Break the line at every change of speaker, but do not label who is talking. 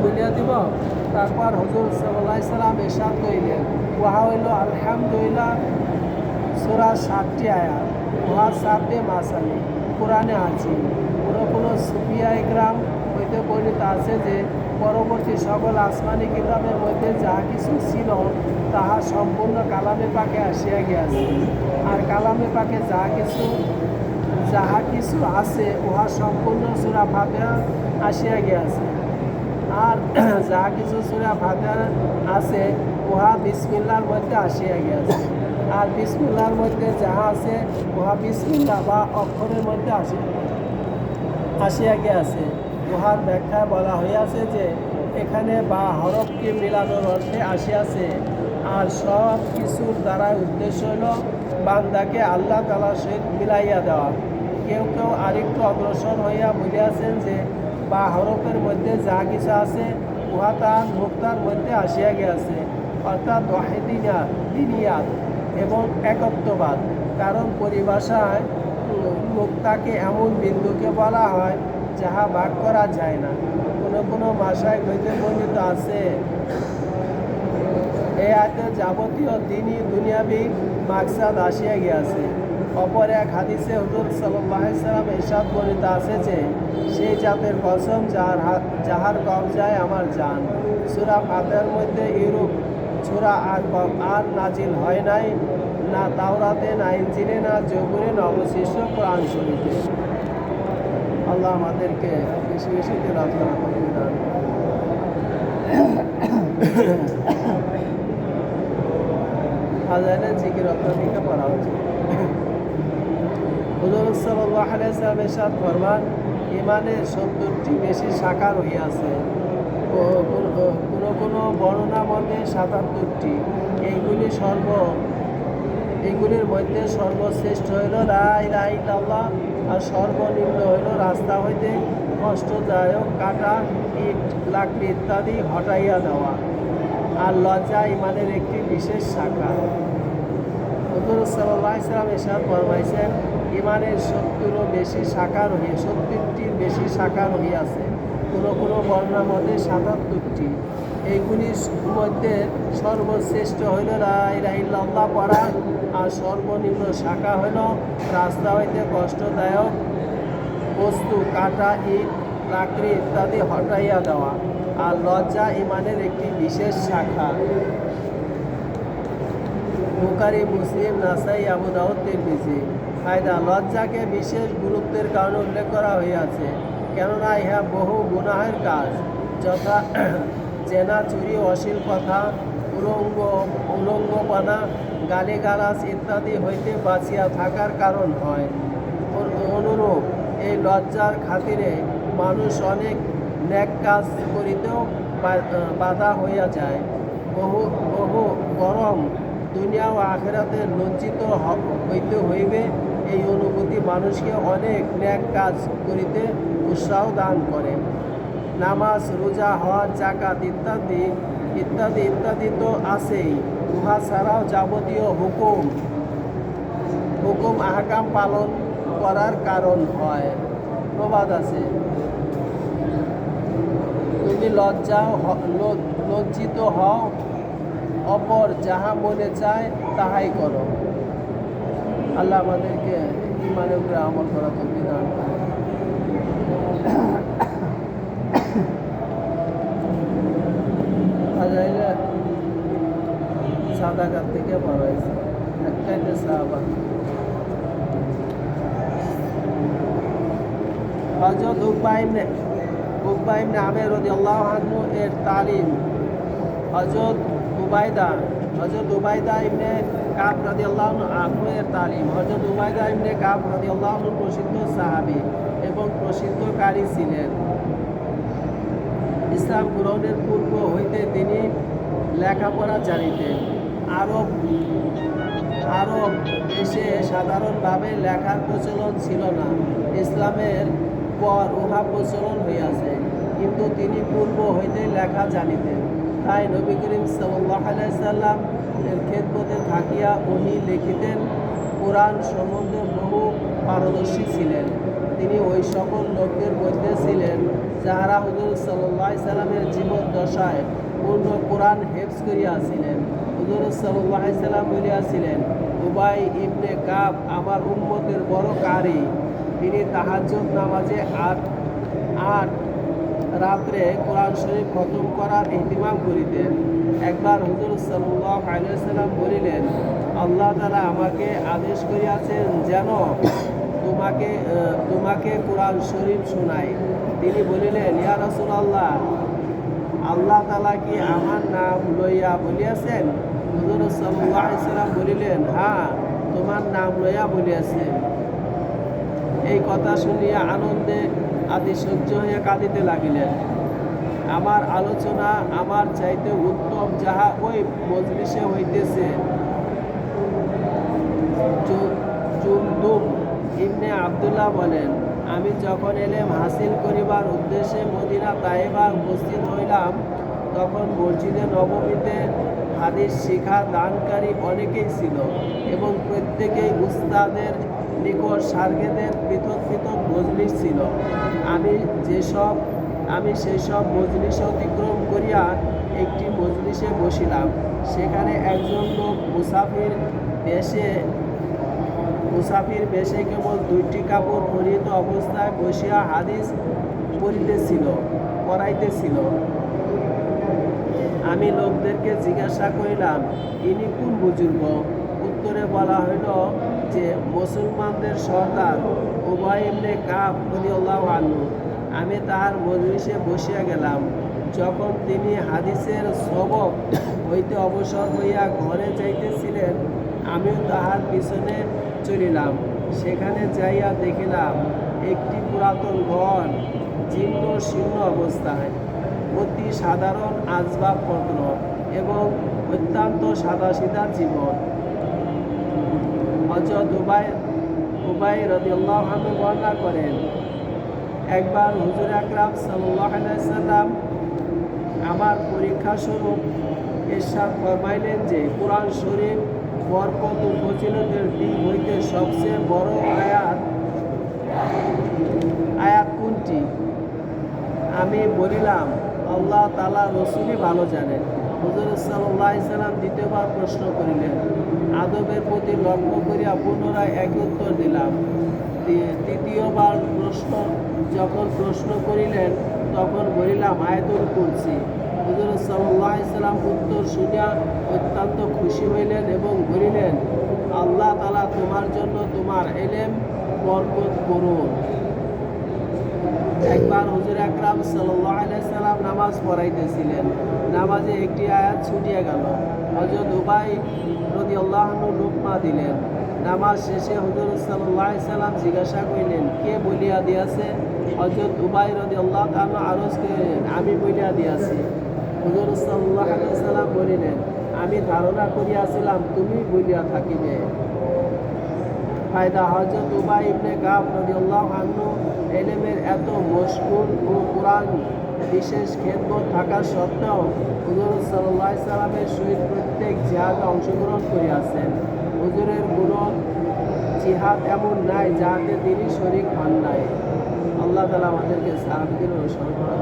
বলিয়া দিব। তারপর হুজুর সাল্লাল্লাহু আলাইহি সাল্লাম ইরশাদ করিলেন, উহা হইল আলহামদুলিল্লাহ সূরা 7টি আয়াত, উহা সাব্বে মাসালি কোরআনে আছে। কোনো সুফিয়া ইকরাম হইতে বর্ণিত আছে যে পরবর্তী সকল আসমানি কিতাবের মধ্যে যাহা কিছু ছিল তাহা সম্পূর্ণ কালামে পাকে আসিয়া গিয়াছে। আর কালামে পাকে যাহা কিছু আছে উহা সম্পূর্ণ সূরা ফাতিহা আসিয়া গিয়াছে। আর যাহা কিছু সূরা ফাতিহা আছে উহা বিসমিল্লাহর মধ্যে আসিয়া গিয়াছে। আর বিসমিল্লাহর মধ্যে যাহা আছে উহা বিসমিল্লাহ বা অক্ষরের মধ্যে আসিয়া গিয়াছে। উহার ব্যাখ্যায় বলা হইয়াছে যে এখানে বা হরফকে মিলানোর অর্থে আসিয়াছে। আর সব কিছুর দ্বারাই উদ্দেশ্য হল বান্দাকে আল্লাহ তাআলার সহিত মিলাইয়া দেওয়া। কেউ কেউ আরেকটু অগ্রসর হইয়া বলিয়াছেন যে বা হরফের মধ্যে যা কিছু আছে উহা তার মুক্তার মধ্যে আসিয়া গিয়াছে, অর্থাৎ দিনিয়াত এবং একত্ববাদ। কারণ পরিভাষায় মুক্তাকে এমন বিন্দুকে বলা হয় যাহা ভাগ করা যায় না। কোনো ভাষায় হইতে বর্ণিত আছে এই আয়াতে যাবতীয় দিনই দুনিয়াবি মাকসাদ আসিয়া গিয়াছে। অপর এক হাদিসে হুজুর সাল্লাল্লাহু আলাইহি সাল্লাম ইরশাদ বর্ণিত আছে যে সেই জাতের কসম যাহার কবজায় আমার জান। সূরা ফাতিহার মধ্যে এরূপ সূরা আর নাজিল হয় নাই, না তাওরাতে, না ইনজিলে, না জবুরে, না অবশিষ্ট কোরআন শরীফে। আল্লাহ আমাদেরকে বেশি বেশি তেলাওয়াত করার তৌফিক দান করুন। আজানে জিকির অত্যধিক করা উচিত। হুজুর সাল্লাল্লাহু আলাইহি সাল্লাম ইরশাদ ফরমান, ঈমানের 70টি বেশি শাখা রহিয়াছে। কোনো বর্ণনা মতে 77টি। এইগুলির মধ্যে সর্বশ্রেষ্ঠ হইল লা ইলাহা ইল্লাল্লাহ, আর সর্বনিম্ন হইল রাস্তা হইতে কষ্টদায়ক কাটা, ইট, লাকড়ি ইত্যাদি হটাইয়া দেওয়া। আর লজ্জা ঈমানের একটি বিশেষ শাখা। হুজুর সাল্লাল্লাহু আলাইহি সাল্লাম ইরশাদ ফরমাইছেন, ঈমানের 70টির বেশি শাখা রহিয়াছে। কোনো বর্ণনা মতে 77টি। এইগুলির মধ্যে সর্বশ্রেষ্ঠ হইল লা ইলাহা ইল্লাল্লাহ পড়া, আর সর্বনিম্ন শাখা হইল রাস্তা হইতে কষ্টদায়ক বস্তু কাটা, ইট, লাকড়ি ইত্যাদি হটাইয়া দেওয়া। আর লজ্জা ঈমানের একটি বিশেষ শাখা। বুখারী, মুসলিম, নাসাই, আবু দাউদ, তিরমিজি। ফায়দা: লজ্জাকে বিশেষ গুরুত্বের কারণে উল্লেখ করা হইয়াছে, কেননা ইহা বহু গুনাহের কাজ, যথা জেনা, চুরি, অশ্লীল কথা, উলঙ্গপনা, গালিগালাজ ইত্যাদি হইতে বাঁচিয়া থাকার কারণ হয়। অনুরূপ এই লজ্জার খাতিরে মানুষ অনেক নেক কাজ করিতেও বাধা হইয়া যায়। বরং দুনিয়া ও আখিরাতে লজ্জিত হইতে হইবে, এই অনুভূতি মানুষকে অনেক নেক কাজ করিতে উৎসাহ দান করে। নামাজ, রোজা, হজ, যাকাত ইত্যাদি তো আছেই। উহা ছাড়াও যাবতীয় হুকুম আহকাম পালন করার কারণ হয়। প্রবাদ আছে, তুমি লজ্জিত হও, অপর যাহা মনে চায় তাহাই করো। আল্লাহ আমাদেরকে ঈমানের উপরে আমল করা তৌফিক দান করুন। আজাইলে সাদাকাত থেকে বড় হয়েছে একটাইতে সাহাবা। হযরত উকবা ইবনে আমের রাদিয়াল্লাহু আনহু এর তালিম। হযরত উবাইদা ইবনে কাব রাদিয়াল্লাহু আনহু এর তালিম। হযরত উবাইদা ইবনে কাব রাদিয়াল্লাহু আনহু প্রসিদ্ধ সাহাবী এবং প্রসিদ্ধ কারি ছিলেন। ইসলাম গ্রহণের পূর্ব হইতে তিনি লেখাপড়া জানিতেন। আরব দেশে সাধারণভাবে লেখার প্রচলন ছিল না। ইসলামের পর উহা প্রচলন হইয়াছে, কিন্তু তিনি পূর্ব হইতে লেখা জানিতেন। তাই নবী করিম সাল্লাল্লাহু আলাইহি সাল্লাম এর খেদমতে থাকিয়া উনি লিখিতেন। কোরআন সম্বন্ধে বহু পারদর্শী ছিলেন। তিনি ওই সকল লোকদের মধ্যে ছিলেন যাহারা হুজুর সাল্লাল্লাহু আলাইহি সাল্লামের জীবন দশায় পূর্ণ কোরআন হেফজ করিয়াছিলেন। হুজুর সাল্লাল্লাহু আলাইহি সাল্লাম বলিয়াছিলেন, উবাই ইবনে কাব আমার উম্মতের বড় কারি। তিনি তাহাজ্জুদ নামাজে আট রাত্রে কোরআন শরীফ খতম করার ইহতিমাম করিতেন। একবার হুজুর সাল্লাল্লাহু আলাইহি সাল্লাম বলিলেন, আল্লাহ তাআলা আমাকে আদেশ করিয়াছেন যেন তোমাকে কোরআন শরীফ শোনাই। তিনি বলিলেন, ইয়া রাসূলুল্লাহ, আল্লাহ তাআলা কি আমার নাম লইয়া বলিয়াছেন? হুজুর সাল্লাল্লাহু আলাইহি সাল্লাম বলিলেন, হ্যাঁ, তোমার নাম লইয়া বলিয়াছেন। এই কথা শুনিয়া আনন্দে আতিশয্য হইয়া কাঁদিতে লাগিলেন। আমার আলোচনা আমার চাইতে উত্তম যাহা ওই মজলিসে হইতেছে। জুনদুব ইবনে আব্দুল্লাহ বলেন, আমি যখন এলেম হাসিল করিবার উদ্দেশ্যে মদিনা তায়েবা উপস্থিত হইলাম, তখন মসজিদে নববীতে হাদিস শিক্ষা দানকারী অনেকেই ছিল এবং প্রত্যেকেই উস্তাদের নিকট শারগেদের পৃথক পৃথক মজলিস ছিল। আমি সেসব মজলিস অতিক্রম করিয়া একটি মজলিসে বসিলাম। সেখানে একজন লোক মুসাফির বেশে কেবল 2টি কাপড় পরিহিত অবস্থায় বসিয়া হাদিস পড়াইতেছিল। আমি লোকদেরকে জিজ্ঞাসা করিলাম, ইনি কোন বুজুর্গ? উত্তরে বলা হইল যে মুসলমানদের সর্দার উবাই ইবনে কাব রাদিয়াল্লাহু আনহু। আমি তাহার মজলিসে বসিয়া গেলাম। যখন তিনি হাদিসের সবক হইতে অবসর হইয়া ঘরে যাইতেছিলেন, আমিও তাহার পিছনে চলিলাম। সেখানে যাইয়া দেখিলাম একটি পুরাতন ঘর, জীর্ণ শীর্ণ অবস্থায়, অতি সাধারণ আসবাবপত্র এবং অত্যন্ত সাদাসিধা জীবন। হযরত উবাই রাদিয়াল্লাহু আনহু বর্ণনা করেন, একবার হুজুর আকরাম সাল্লাল্লাহু আলাইহি সাল্লাম আমার পরীক্ষা স্বরূপ ইরশাদ ফরমাইলেন যে কোরআন শরীফ বরকত ও ফজিলতের দিক হইতে সবচেয়ে বড় আয়াত কোনটি? আমি বলিলাম, আল্লাহ তাআলা রাসূলই ভালো জানেন। হুজুর সাল্লাল্লাহু আলাইহি সাল্লাম দ্বিতীয়বার প্রশ্ন করিলেন। আদবের প্রতি লক্ষ্য করিয়া পুনরায় একই উত্তর দিলাম। তৃতীয়বার যখন প্রশ্ন করিলেন, তখন বলিলাম, আয়াতুল কুরসি। হুজুর সাল্লাল্লাহু আলাইহি সাল্লাম উত্তর শুনিয়া অত্যন্ত খুশি হইলেন এবং বলিলেন, আল্লাহ তাআলা তোমার জন্য তোমার ইলম বরকত করুন। একবার হুজুর আকরাম সাল্লাল্লাহু আলাইহি সাল্লাম নামাজ পড়াইতেছিলেন। নামাজে একটি আয়াত ছুটিয়া গেল। হযরত উবাই রাদিয়াল্লাহু আনহু লুকমা দিলেন। নামাজ শেষে হুজুর সাল্লাল্লাহু আলাইহি সাল্লাম জিজ্ঞাসা করিলেন, কে বলিয়া দিয়াছে? হযরত উবাই রাদিয়াল্লাহু আনহু আরজ করিলেন, আমি বলিয়া দিয়াছি। হুজুর সাল্লাল্লাহু আলাইহি সাল্লাম বলিলেন, আমি ধারণা করিয়াছিলাম তুমি বলিয়া থাকিবে। ফায়দা, হযরত উবাই ইবনে কাব রাদিয়াল্লাহু আনহু ইলমের এত মশগুল ও কোরআন বিশেষ খেদমত থাকা সত্ত্বেও হুজুর সাল্লাল্লাহু আলাইহি সাল্লামের সহিত প্রত্যেক জিহাদে অংশগ্রহণ করিয়াছেন। হুজুরের কোনো জিহাদ এমন নাই যাহাতে তিনি শরীক হন নাই। আল্লাহ তাআলা আমাদেরকে সাহাবীদের অনুসরণ করা